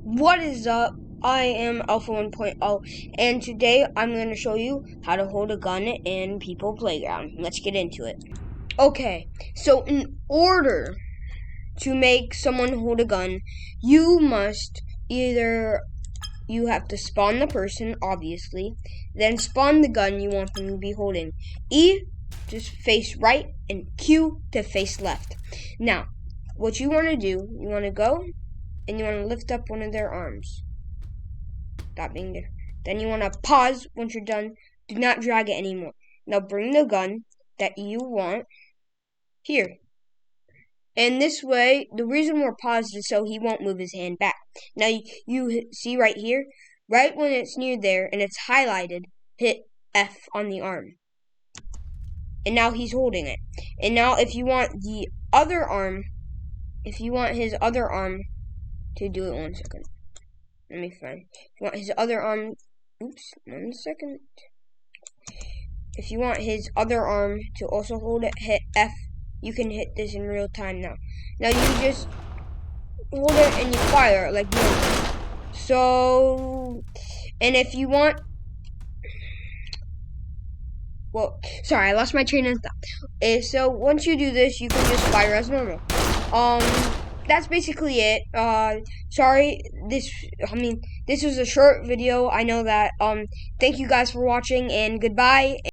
What is up? I am Alpha 1.0, and today I'm going to show you how to hold a gun in People Playground. Let's get into it. Okay, so in order to make someone hold a gun, you have to spawn the person, obviously, then spawn the gun you want them to be holding. E, just face right, and Q to face left. Now, what you want to do, you want to go, and you want to lift up one of their arms. Stop being there. Then you want to pause once you're done. Do not drag it anymore. Now bring the gun that you want here. And this way, the reason we're paused is so he won't move his hand back. Now you see right here, right when it's near there and it's highlighted, hit F on the arm. And now he's holding it. And now if you want the other arm, if you want his other arm to do it, 1 second. Let me find. If you want his other arm, oops, 1 second. If you want his other arm to also hold it, hit F. You can hit this in real time now. Now you just hold it and you fire it like this. So, and if you want, well, sorry, I lost my train of thought. So once you do this, you can just fire as normal. That's basically it. Sorry, this was a short video. I know that. Thank you guys for watching, and goodbye.